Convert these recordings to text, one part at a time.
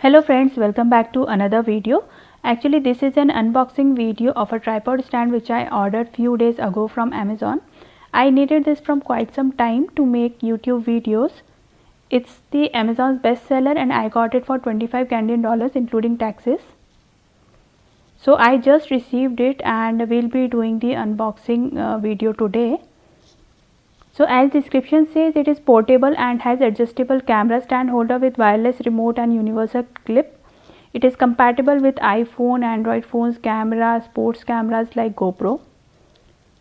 Hello friends, welcome back to another video. Actually this is an unboxing video of a tripod stand which I ordered few days ago from Amazon. I needed this from quite some time to make YouTube videos. It's the Amazon's bestseller and I got it for 25 Canadian dollars including taxes. So I just received it and we'll be doing the unboxing video today. So as description says, it is portable and has adjustable camera stand holder with wireless remote and universal clip. It is compatible with iPhone, Android phones, cameras, sports cameras like GoPro.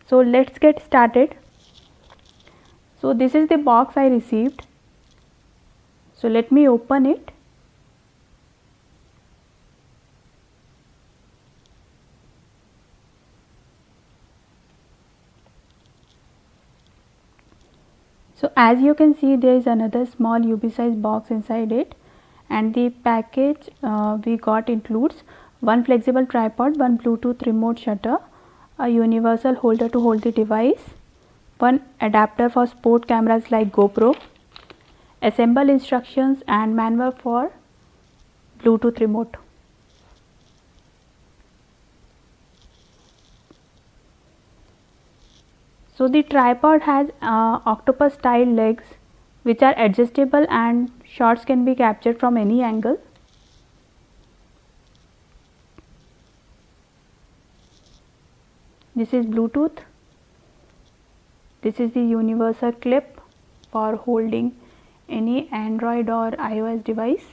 So let's get started. So this is the box I received. So let me open it. So as you can see, there is another small UV size box inside it, and the package we got includes one flexible tripod, one Bluetooth remote shutter, a universal holder to hold the device, one adapter for sport cameras like GoPro, assemble instructions and manual for Bluetooth remote. So the tripod has octopus style legs which are adjustable and shots can be captured from any angle. This is Bluetooth. This is the universal clip for holding any Android or iOS device.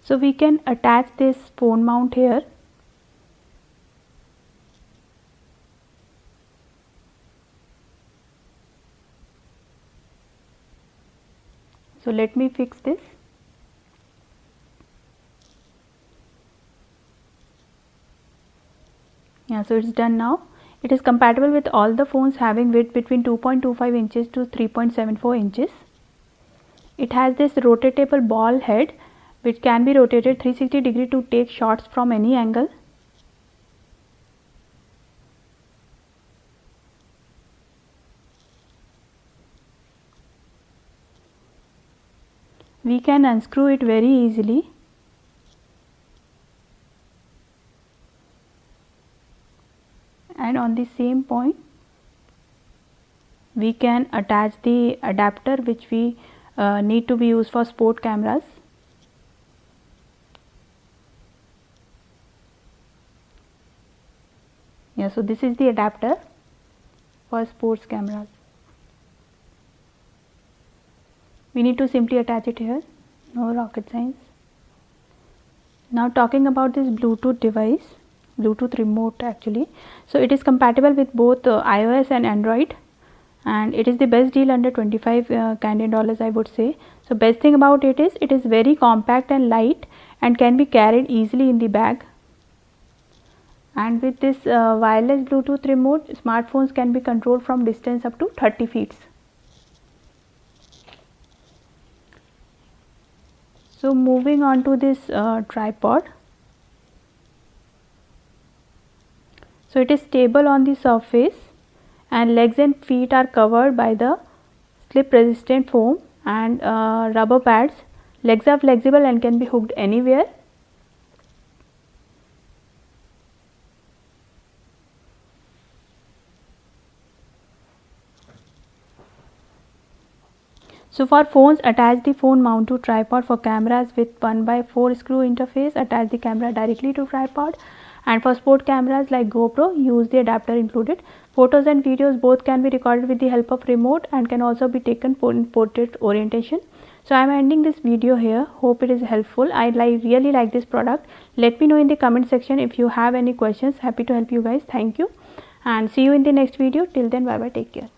So we can attach this phone mount here. So let me fix this. Yeah, so it's done now. It is compatible with all the phones having width between 2.25 inches to 3.74 inches. It has this rotatable ball head which can be rotated 360 degrees to take shots from any angle. We can unscrew it very easily. And on the same point we can attach the adapter which we need to be used for sport cameras. Yeah, so this is the adapter for sports cameras. We need to simply attach it here, no rocket science. Now talking about this Bluetooth device, Bluetooth remote actually. So it is compatible with both iOS and Android, and it is the best deal under 25 Canadian dollars I would say. So best thing about it is very compact and light and can be carried easily in the bag. And with this wireless Bluetooth remote, smartphones can be controlled from distance up to 30 feet. So moving on to this tripod. So it is stable on the surface and legs and feet are covered by the slip resistant foam and rubber pads. Legs are flexible and can be hooked anywhere. So for phones, attach the phone mount to tripod. For cameras with 1x4 screw interface, attach the camera directly to tripod. And for sport cameras like GoPro, use the adapter included. Photos and videos both can be recorded with the help of remote and can also be taken in portrait orientation. So I am ending this video here. Hope it is helpful. I really like this product. Let me know in the comment section if you have any questions. Happy to help you guys. Thank you and see you in the next video. Till then, bye bye. Take care.